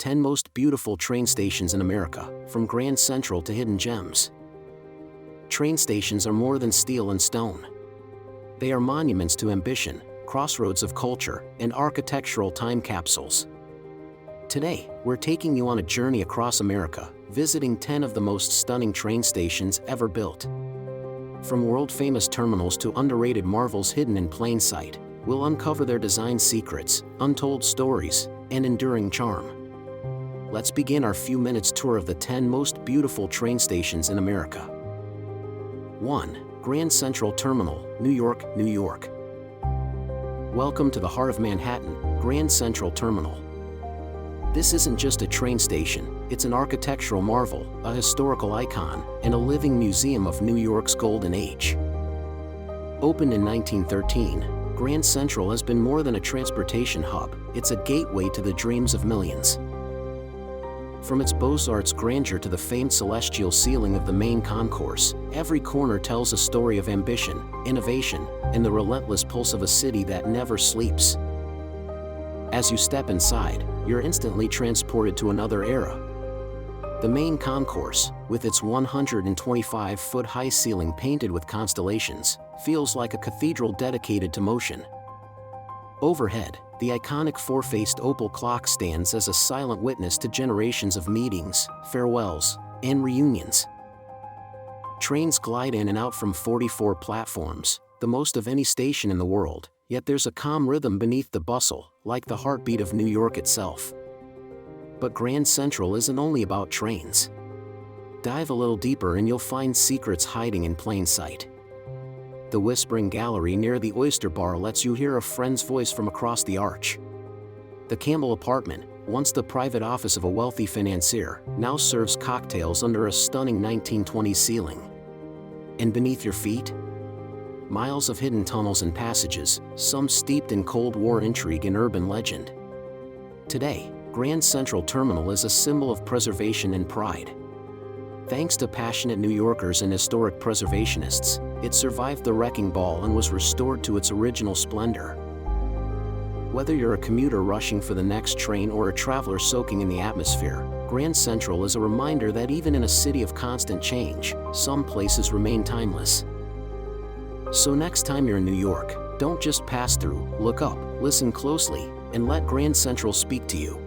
10 most beautiful train stations in America, from Grand Central to hidden gems. Train stations are more than steel and stone. They are monuments to ambition, crossroads of culture, and architectural time capsules. Today, we're taking you on a journey across America, visiting 10 of the most stunning train stations ever built. From world-famous terminals to underrated marvels hidden in plain sight, we'll uncover their design secrets, untold stories, and enduring charm. Let's begin our few minutes tour of the 10 most beautiful train stations in America. 1. Grand Central Terminal, New York, New York. Welcome to the heart of Manhattan, Grand Central Terminal. This isn't just a train station, it's an architectural marvel, a historical icon, and a living museum of New York's golden age. Opened in 1913, Grand Central has been more than a transportation hub, it's a gateway to the dreams of millions. From its Beaux-Arts grandeur to the famed celestial ceiling of the main concourse, every corner tells a story of ambition, innovation, and the relentless pulse of a city that never sleeps. As you step inside, you're instantly transported to another era. The main concourse, with its 125-foot-high ceiling painted with constellations, feels like a cathedral dedicated to motion. Overhead, the iconic four-faced opal clock stands as a silent witness to generations of meetings, farewells, and reunions. Trains glide in and out from 44 platforms, the most of any station in the world, yet there's a calm rhythm beneath the bustle, like the heartbeat of New York itself. But Grand Central isn't only about trains. Dive a little deeper and you'll find secrets hiding in plain sight. The Whispering Gallery near the Oyster Bar lets you hear a friend's voice from across the arch. The Campbell Apartment, once the private office of a wealthy financier, now serves cocktails under a stunning 1920s ceiling. And beneath your feet? Miles of hidden tunnels and passages, some steeped in Cold War intrigue and urban legend. Today, Grand Central Terminal is a symbol of preservation and pride. Thanks to passionate New Yorkers and historic preservationists, it survived the wrecking ball and was restored to its original splendor. Whether you're a commuter rushing for the next train or a traveler soaking in the atmosphere, Grand Central is a reminder that even in a city of constant change, some places remain timeless. So next time you're in New York, don't just pass through, look up, listen closely, and let Grand Central speak to you.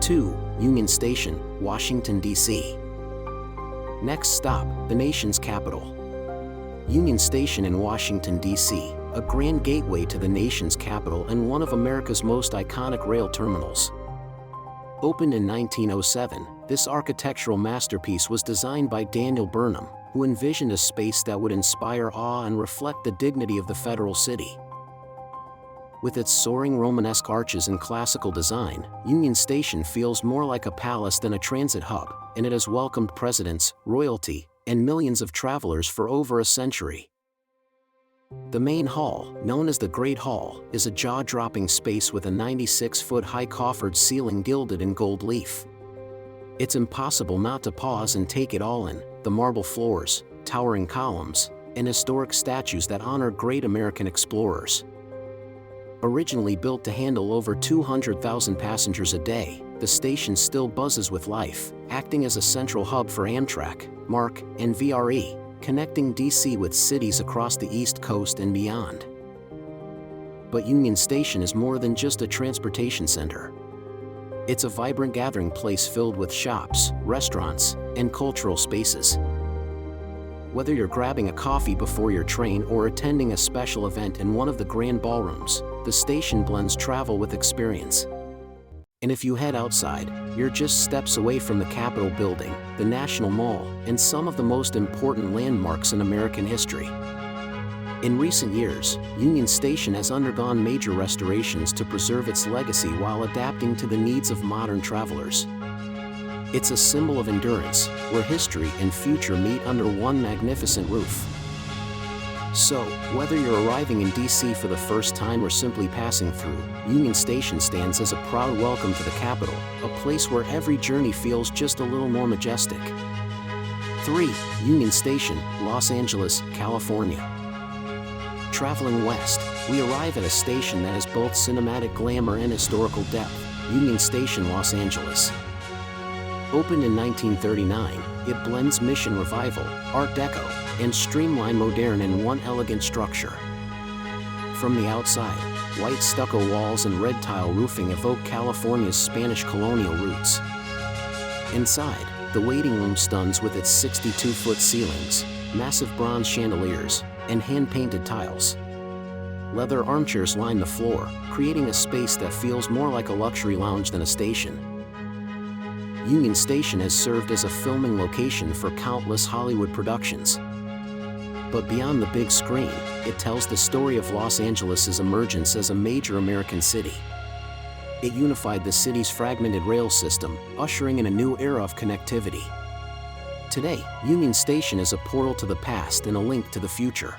2. Union Station, Washington, D.C. Next stop, the nation's capital. Union Station in Washington, D.C., a grand gateway to the nation's capital and one of America's most iconic rail terminals. Opened in 1907, this architectural masterpiece was designed by Daniel Burnham, who envisioned a space that would inspire awe and reflect the dignity of the federal city. With its soaring Romanesque arches and classical design, Union Station feels more like a palace than a transit hub, and it has welcomed presidents, royalty, and millions of travelers for over a century. The main hall, known as the Great Hall, is a jaw-dropping space with a 96-foot-high coffered ceiling gilded in gold leaf. It's impossible not to pause and take it all in, the marble floors, towering columns, and historic statues that honor great American explorers. Originally built to handle over 200,000 passengers a day, the station still buzzes with life, acting as a central hub for Amtrak, MARC, and VRE, connecting DC with cities across the East Coast and beyond. But Union Station is more than just a transportation center. It's a vibrant gathering place filled with shops, restaurants, and cultural spaces. Whether you're grabbing a coffee before your train or attending a special event in one of the grand ballrooms, the station blends travel with experience. And if you head outside, you're just steps away from the Capitol Building, the National Mall, and some of the most important landmarks in American history. In recent years, Union Station has undergone major restorations to preserve its legacy while adapting to the needs of modern travelers. It's a symbol of endurance, where history and future meet under one magnificent roof. So, whether you're arriving in DC for the first time or simply passing through, Union Station stands as a proud welcome to the capital, a place where every journey feels just a little more majestic. 3. Union Station, Los Angeles, California. Traveling west, we arrive at a station that has both cinematic glamour and historical depth. Union Station, Los Angeles. Opened in 1939, it blends Mission Revival, Art Deco, and streamlined modern in one elegant structure. From the outside, white stucco walls and red tile roofing evoke California's Spanish colonial roots. Inside, the waiting room stuns with its 62-foot ceilings, massive bronze chandeliers, and hand-painted tiles. Leather armchairs line the floor, creating a space that feels more like a luxury lounge than a station. Union Station has served as a filming location for countless Hollywood productions. But beyond the big screen, it tells the story of Los Angeles' emergence as a major American city. It unified the city's fragmented rail system, ushering in a new era of connectivity. Today, Union Station is a portal to the past and a link to the future.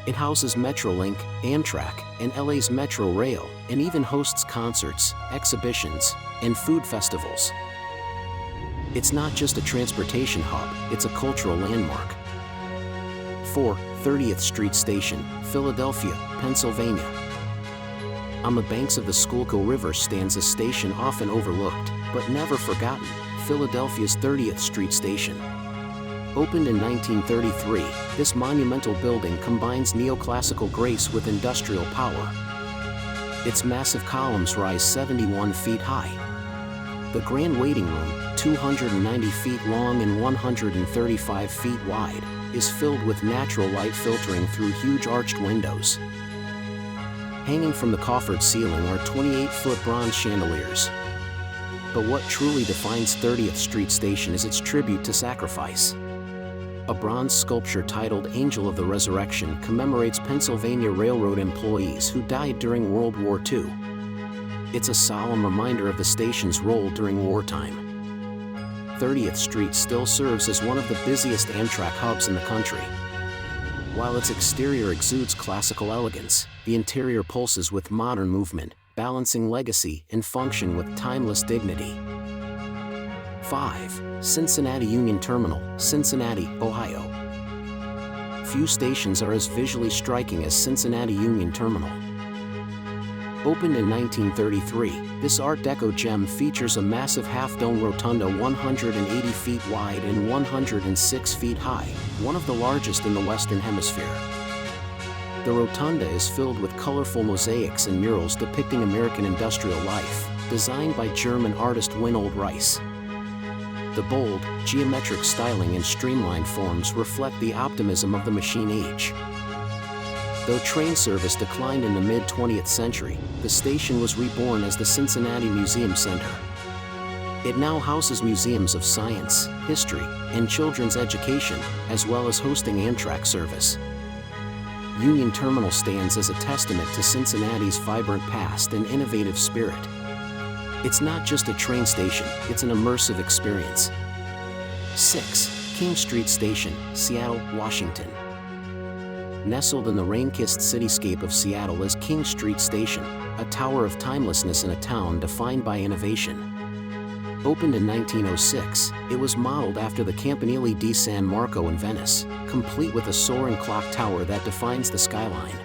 It houses Metrolink, Amtrak, and LA's Metro Rail, and even hosts concerts, exhibitions, and food festivals. It's not just a transportation hub, it's a cultural landmark. 4. 30th Street Station, Philadelphia, Pennsylvania. On the banks of the Schuylkill River stands a station often overlooked, but never forgotten, Philadelphia's 30th Street Station. Opened in 1933, this monumental building combines neoclassical grace with industrial power. Its massive columns rise 71 feet high. The grand waiting room, 290 feet long and 135 feet wide, is filled with natural light filtering through huge arched windows. Hanging from the coffered ceiling are 28-foot bronze chandeliers. But what truly defines 30th Street Station is its tribute to sacrifice. A bronze sculpture titled Angel of the Resurrection commemorates Pennsylvania Railroad employees who died during World War II. It's a solemn reminder of the station's role during wartime. 30th Street still serves as one of the busiest Amtrak hubs in the country. While its exterior exudes classical elegance, the interior pulses with modern movement, balancing legacy and function with timeless dignity. 5. Cincinnati Union Terminal, Cincinnati, Ohio. Few stations are as visually striking as Cincinnati Union Terminal. Opened in 1933, this Art Deco gem features a massive half-dome rotunda 180 feet wide and 106 feet high, one of the largest in the Western Hemisphere. The rotunda is filled with colorful mosaics and murals depicting American industrial life, designed by German artist Winold Reiss. The bold, geometric styling and streamlined forms reflect the optimism of the machine age. Though train service declined in the mid-20th century, the station was reborn as the Cincinnati Museum Center. It now houses museums of science, history, and children's education, as well as hosting Amtrak service. Union Terminal stands as a testament to Cincinnati's vibrant past and innovative spirit. It's not just a train station, it's an immersive experience. 6. King Street Station, Seattle, Washington. Nestled in the rain-kissed cityscape of Seattle is King Street Station, a tower of timelessness in a town defined by innovation. Opened in 1906, it was modeled after the Campanile di San Marco in Venice, complete with a soaring clock tower that defines the skyline.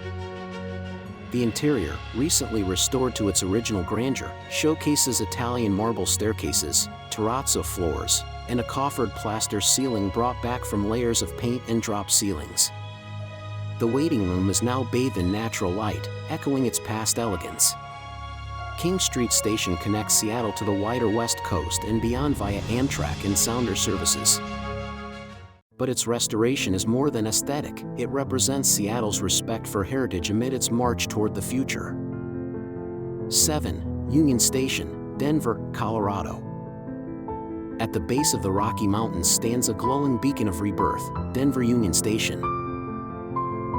The interior, recently restored to its original grandeur, showcases Italian marble staircases, terrazzo floors, and a coffered plaster ceiling brought back from layers of paint and drop ceilings. The waiting room is now bathed in natural light, echoing its past elegance. King Street Station connects Seattle to the wider West Coast and beyond via Amtrak and Sounder services. But its restoration is more than aesthetic, it represents Seattle's respect for heritage amid its march toward the future. 7. Union Station, Denver, Colorado. At the base of the Rocky Mountains stands a glowing beacon of rebirth, Denver Union Station.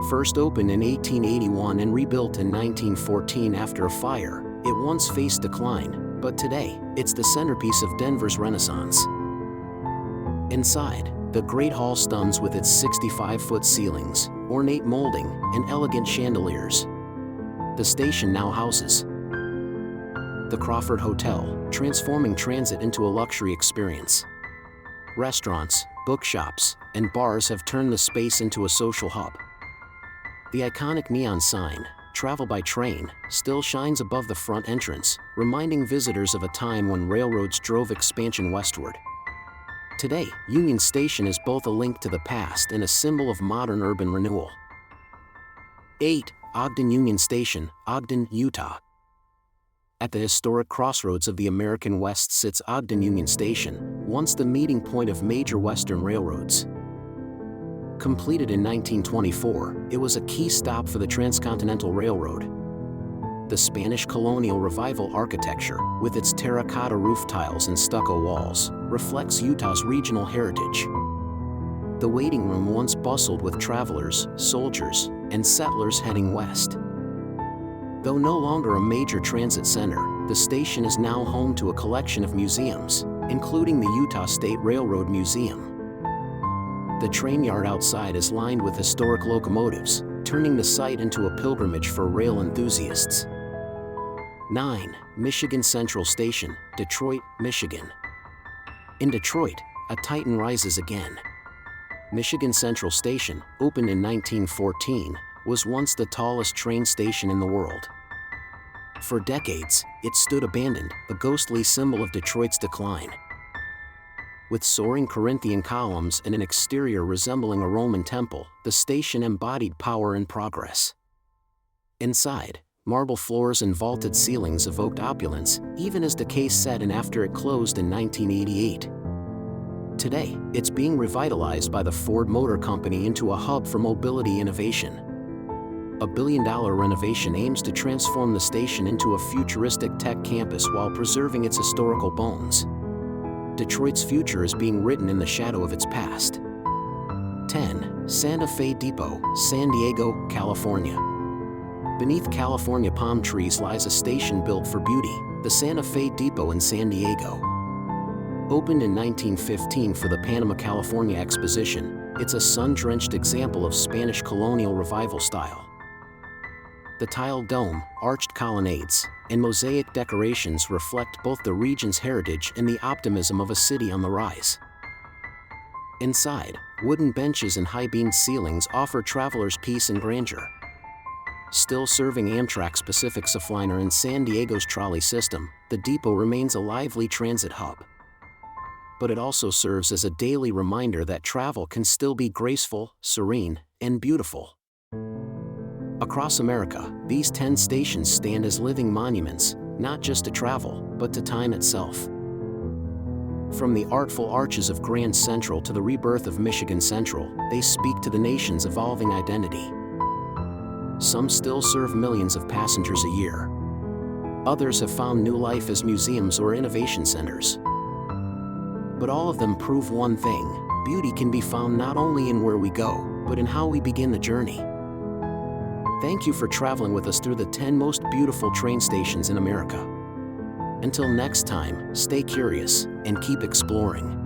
First opened in 1881 and rebuilt in 1914 after a fire, it once faced decline, but today, it's the centerpiece of Denver's Renaissance. Inside, the Great Hall stuns with its 65-foot ceilings, ornate molding, and elegant chandeliers. The station now houses the Crawford Hotel, transforming transit into a luxury experience. Restaurants, bookshops, and bars have turned the space into a social hub. The iconic neon sign, Travel by Train, still shines above the front entrance, reminding visitors of a time when railroads drove expansion westward. Today, Union Station is both a link to the past and a symbol of modern urban renewal. 8. Ogden Union Station, Ogden, Utah. At the historic crossroads of the American West sits Ogden Union Station, once the meeting point of major Western railroads. Completed in 1924, it was a key stop for the Transcontinental Railroad. The Spanish colonial revival architecture, with its terracotta roof tiles and stucco walls, reflects Utah's regional heritage. The waiting room once bustled with travelers, soldiers, and settlers heading west. Though no longer a major transit center, the station is now home to a collection of museums, including the Utah State Railroad Museum. The train yard outside is lined with historic locomotives, turning the site into a pilgrimage for rail enthusiasts. 9. Michigan Central Station, Detroit, Michigan. In Detroit, a titan rises again. Michigan Central Station, opened in 1914, was once the tallest train station in the world. For decades, it stood abandoned, a ghostly symbol of Detroit's decline. With soaring Corinthian columns and an exterior resembling a Roman temple, the station embodied power and progress. Inside, marble floors and vaulted ceilings evoked opulence, even as decay set in after it closed in 1988. Today, it's being revitalized by the Ford Motor Company into a hub for mobility innovation. A billion-dollar renovation aims to transform the station into a futuristic tech campus while preserving its historical bones. Detroit's future is being written in the shadow of its past. 10. Santa Fe Depot, San Diego, California. Beneath California palm trees lies a station built for beauty, the Santa Fe Depot in San Diego. Opened in 1915 for the Panama California Exposition, it's a sun-drenched example of Spanish colonial revival style. The tiled dome, arched colonnades, and mosaic decorations reflect both the region's heritage and the optimism of a city on the rise. Inside, wooden benches and high-beamed ceilings offer travelers peace and grandeur. Still serving Amtrak's Pacific Surfliner and San Diego's trolley system, the depot remains a lively transit hub. But it also serves as a daily reminder that travel can still be graceful, serene, and beautiful. Across America, these 10 stations stand as living monuments, not just to travel, but to time itself. From the artful arches of Grand Central to the rebirth of Michigan Central, they speak to the nation's evolving identity. Some still serve millions of passengers a year. Others have found new life as museums or innovation centers. But all of them prove one thing: beauty can be found not only in where we go, but in how we begin the journey. Thank you for traveling with us through the 10 most beautiful train stations in America. Until next time, stay curious and keep exploring.